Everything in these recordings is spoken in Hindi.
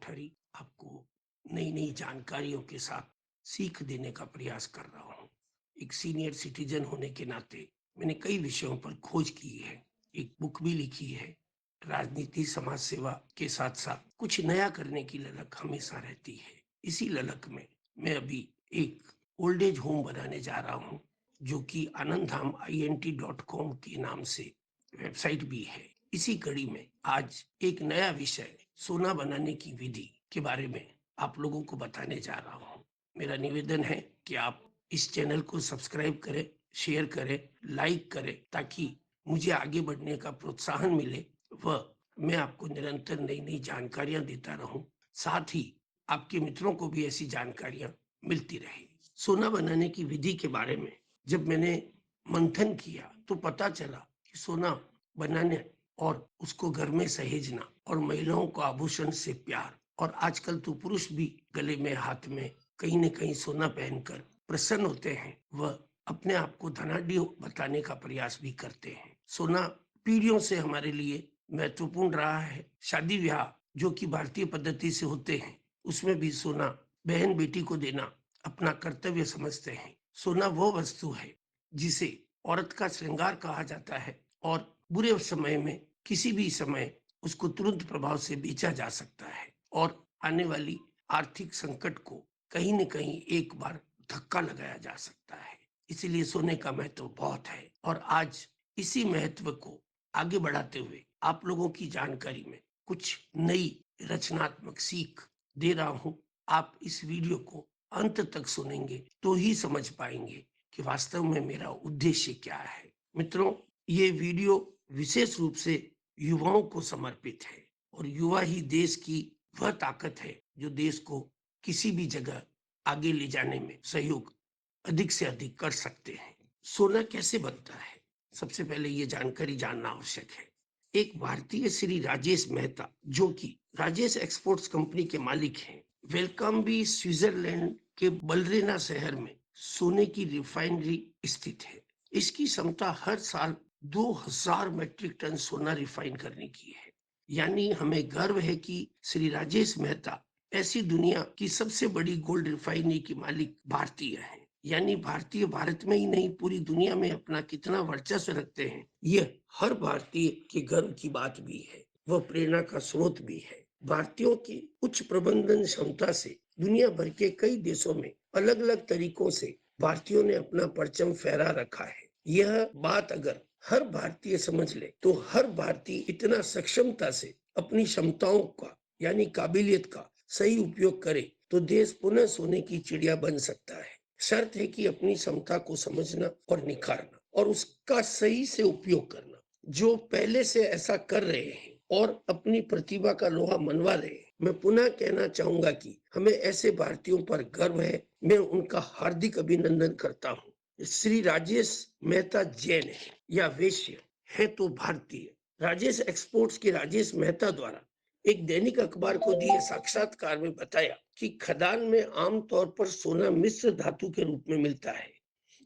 कोठरी आपको नई नई जानकारियों के साथ सीख देने का प्रयास कर रहा हूँ। एक सीनियर सिटीजन होने के नाते मैंने कई विषयों पर खोज की है, एक बुक भी लिखी है। राजनीति समाज सेवा के साथ साथ कुछ नया करने की ललक हमेशा रहती है। इसी ललक में मैं अभी एक ओल्ड एज होम बनाने जा रहा हूँ, जो कि आनंदधाम INT.com के नाम से वेबसाइट भी है। इसी कड़ी में आज एक नया विषय सोना बनाने की विधि के बारे में आप लोगों को बताने जा रहा हूँ। मेरा निवेदन है कि आप इस चैनल को सब्सक्राइब करें, शेयर करें, लाइक करें, ताकि मुझे आगे बढ़ने का प्रोत्साहन मिले व मैं आपको निरंतर नई नई जानकारियां देता रहूं। साथ ही आपके मित्रों को भी ऐसी जानकारियां मिलती रहे। सोना बनाने की विधि के बारे में जब मैंने मंथन किया तो पता चला कि सोना बनाने और उसको घर में सहेजना और महिलाओं को आभूषण से प्यार, और आजकल तो पुरुष भी गले में हाथ में कहीं न कहीं सोना पहनकर प्रसन्न होते हैं, वह अपने आप को धनाढ्य बताने का प्रयास भी करते हैं। सोना पीढ़ियों से हमारे लिए महत्वपूर्ण रहा है। शादी ब्याह जो कि भारतीय पद्धति से होते हैं, उसमें भी सोना बहन बेटी को देना अपना कर्तव्य समझते हैं। सोना वो वस्तु है जिसे औरत का श्रृंगार कहा जाता है और बुरे समय में किसी भी समय उसको तुरंत प्रभाव से बेचा जा सकता है और आने वाली आर्थिक संकट को कहीं न कहीं एक बार धक्का लगाया जा सकता है। इसीलिए सोने का महत्व बहुत है और आज इसी महत्व को आगे बढ़ाते हुए आप लोगों की जानकारी में कुछ नई रचनात्मक सीख दे रहा हूं। आप इस वीडियो को अंत तक सुनेंगे तो ही समझ पाएंगे कि वास्तव में मेरा उद्देश्य क्या है। मित्रों, ये वीडियो विशेष रूप से युवाओं को समर्पित है और युवा ही देश की वह ताकत है जो देश को किसी भी जगह आगे ले जाने में सहयोग अधिक से अधिक कर सकते हैं। सोना कैसे बनता है, सबसे पहले ये जानकारी जानना आवश्यक है। एक भारतीय श्री राजेश मेहता, जो कि राजेश एक्सपोर्ट्स कंपनी के मालिक हैं, वेलकम भी स्विट्जरलैंड के बलरेना शहर में सोने की रिफाइनरी स्थित है। इसकी क्षमता हर साल 2000 मैट्रिक टन सोना रिफाइन करने की है। यानी हमें गर्व है कि श्री राजेश मेहता ऐसी दुनिया की सबसे बड़ी गोल्ड रिफाइनरी के मालिक भारतीय हैं। यानी भारतीय भारत में ही नहीं, पूरी दुनिया में अपना कितना वर्चस्व रखते हैं, यह हर भारतीय के गर्व की बात भी है, वह प्रेरणा का स्रोत भी है। भारतीयों की उच्च प्रबंधन क्षमता से दुनिया भर के कई देशों में अलग अलग तरीकों से भारतीयों ने अपना परचम फहरा रखा है। यह बात अगर हर भारतीय समझ ले तो हर भारतीय इतना सक्षमता से अपनी क्षमताओं का यानी काबिलियत का सही उपयोग करे तो देश पुनः सोने की चिड़िया बन सकता है। शर्त है कि अपनी क्षमता को समझना और निखारना और उसका सही से उपयोग करना। जो पहले से ऐसा कर रहे हैं और अपनी प्रतिभा का लोहा मनवा रहे हैं, मैं पुनः कहना चाहूंगा कि हमें ऐसे भारतीयों पर गर्व है। मैं उनका हार्दिक अभिनंदन करता हूँ। श्री राजेश मेहता जैन है या वैश्य है तो भारतीय। राजेश एक्सपोर्ट्स के राजेश मेहता द्वारा एक दैनिक अखबार को दिए साक्षात्कार में बताया कि खदान में आमतौर पर सोना मिश्र धातु के रूप में मिलता है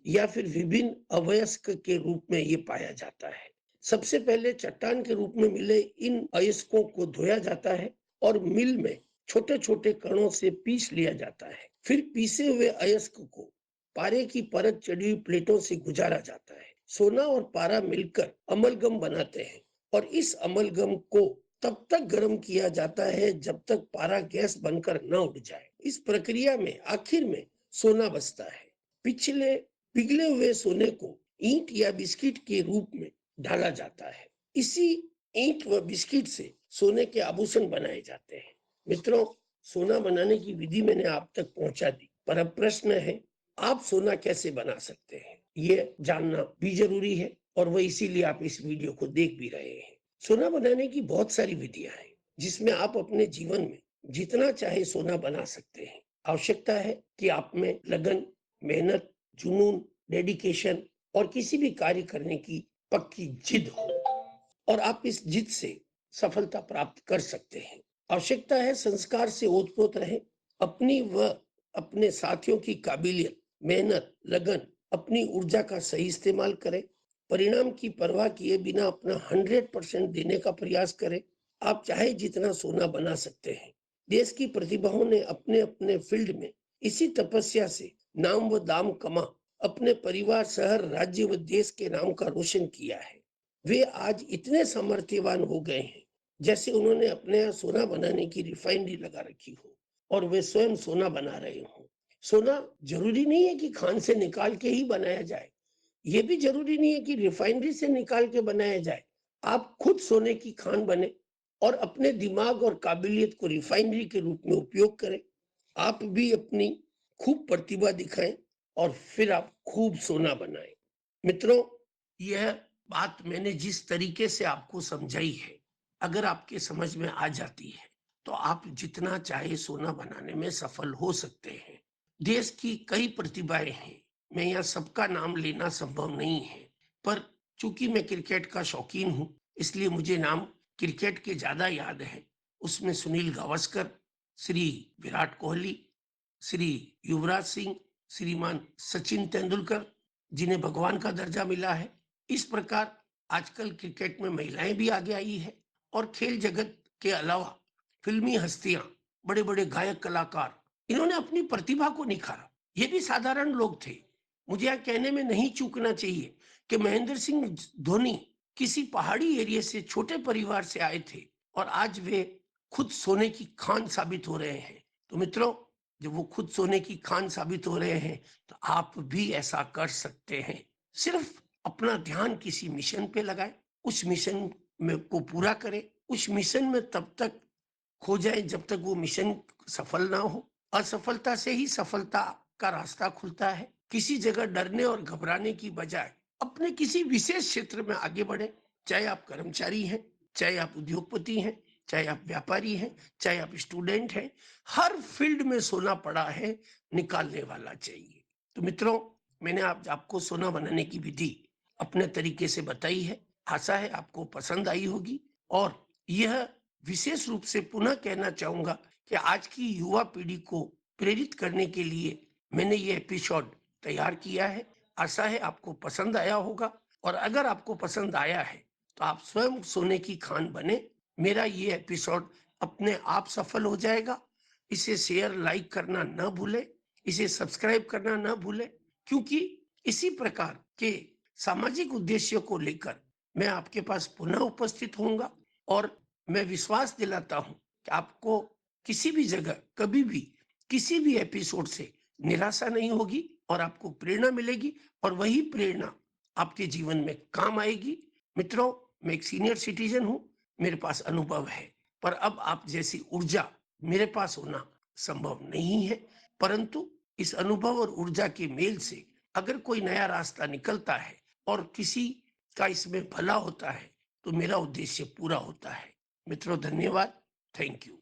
या फिर विभिन्न अवयस्क के रूप में ये पाया जाता है। सबसे पहले चट्टान के रूप में मिले इन अयस्कों को धोया जाता है और मिल में छोटे छोटे कणों से पीस लिया जाता है। फिर पीसे हुए अयस्क को पारे की परत चढ़ी हुई प्लेटों से गुजारा जाता है। सोना और पारा मिलकर अमलगम बनाते हैं और इस अमलगम को तब तक गर्म किया जाता है जब तक पारा गैस बनकर न उठ जाए। इस प्रक्रिया में आखिर में सोना बचता है। पिघले हुए सोने को ईंट या बिस्किट के रूप में ढाला जाता है। इसी ईंट व बिस्किट से सोने के आभूषण बनाए जाते हैं। मित्रों, सोना बनाने की विधि मैंने आप तक पहुंचा दी, पर अब प्रश्न है, आप सोना कैसे बना सकते हैं? ये जानना भी जरूरी है और वह इसीलिए आप इस वीडियो को देख भी रहे हैं। सोना बनाने की बहुत सारी विधियां हैं जिसमें आप अपने जीवन में जितना चाहे सोना बना सकते हैं। आवश्यकता है कि आप में लगन, मेहनत, जुनून, डेडिकेशन और किसी भी कार्य करने की पक्की जिद हो और आप इस जिद से सफलता प्राप्त कर सकते हैं। आवश्यकता है संस्कार से ओतप्रोत रहे, अपनी व अपने साथियों की काबिलियत, मेहनत, लगन, अपनी ऊर्जा का सही इस्तेमाल करें, परिणाम की परवाह किए बिना अपना 100% देने का प्रयास करें। आप चाहे जितना सोना बना सकते हैं, देश की प्रतिभाओं ने अपने अपने फील्ड में इसी तपस्या से नाम व दाम कमा अपने परिवार, शहर, राज्य व देश के नाम का रोशन किया है। वे आज इतने सामर्थ्यवान हो गए हैं जैसे उन्होंने अपने यहाँ सोना बनाने की रिफाइनरी लगा रखी हो और वे स्वयं सोना बना रहे हो। सोना जरूरी नहीं है कि खान से निकाल के ही बनाया जाए, ये भी जरूरी नहीं है कि रिफाइनरी से निकाल के बनाया जाए। आप खुद सोने की खान बने और अपने दिमाग और काबिलियत को रिफाइनरी के रूप में उपयोग करें। आप भी अपनी खूब प्रतिभा दिखाएं और फिर आप खूब सोना बनाएं। मित्रों, यह बात मैंने जिस तरीके से आपको समझाई है, अगर आपके समझ में आ जाती है तो आप जितना चाहे सोना बनाने में सफल हो सकते हैं। देश की कई प्रतिभाएं हैं, मैं यहाँ सबका नाम लेना संभव नहीं है, पर चूंकि मैं क्रिकेट का शौकीन हूं इसलिए मुझे नाम क्रिकेट के ज्यादा याद है। उसमें सुनील गावस्कर, श्री विराट कोहली, श्री युवराज सिंह, श्रीमान सचिन तेंदुलकर, जिन्हें भगवान का दर्जा मिला है। इस प्रकार आजकल क्रिकेट में महिलाएं भी आगे आई है और खेल जगत के अलावा फिल्मी हस्तियां, बड़े बड़े गायक कलाकार, इन्होंने अपनी प्रतिभा को निखारा। ये भी साधारण लोग थे। मुझे यह कहने में नहीं चूकना चाहिए कि महेंद्र सिंह धोनी किसी पहाड़ी एरिया से, छोटे परिवार से आए थे और आज वे खुद सोने की खान साबित हो रहे हैं। तो मित्रों, जब वो खुद सोने की खान साबित हो रहे हैं तो आप भी ऐसा कर सकते हैं। सिर्फ अपना ध्यान किसी मिशन पे लगाएं, उस मिशन में को पूरा करें, उस मिशन में तब तक खो जाए जब तक वो मिशन सफल ना हो। असफलता से ही सफलता का रास्ता खुलता है। किसी जगह डरने और घबराने की बजाय अपने किसी विशेष क्षेत्र में आगे बढ़े। चाहे आप कर्मचारी हैं, चाहे आप उद्योगपति हैं, चाहे आप व्यापारी हैं, चाहे आप स्टूडेंट हैं, हर फील्ड में सोना पड़ा है, निकालने वाला चाहिए। तो मित्रों, मैंने आपको सोना बनाने की विधि अपने तरीके से बताई है। आशा है आपको पसंद आई होगी और यह विशेष रूप से पुनः कहना चाहूंगा कि आज की युवा पीढ़ी को प्रेरित करने के लिए मैंने ये एपिसोड तैयार किया है। आशा है आपको पसंद आया होगा और अगर आपको पसंद आया है तो आप स्वयं सोने की खान बने। मेरा ये एपिसोड अपने आप सफल हो जाएगा। इसे शेयर, लाइक करना ना भूले, इसे सब्सक्राइब करना ना भूले, क्योंकि इसी प्रकार के सामाजिक उद्देश्यों को लेकर मैं आपके पास पुनः उपस्थित होऊंगा और मैं विश्वास दिलाता हूं कि आपको किसी भी जगह, कभी भी, किसी भी एपिसोड से निराशा नहीं होगी और आपको प्रेरणा मिलेगी और वही प्रेरणा आपके जीवन में काम आएगी। मित्रों, मैं एक सीनियर सिटीजन हूं, मेरे पास अनुभव है, पर अब आप जैसी ऊर्जा मेरे पास होना संभव नहीं है। परंतु इस अनुभव और ऊर्जा के मेल से अगर कोई नया रास्ता निकलता है और किसी का इसमें भला होता है तो मेरा उद्देश्य पूरा होता है। मित्रों, धन्यवाद। Thank you.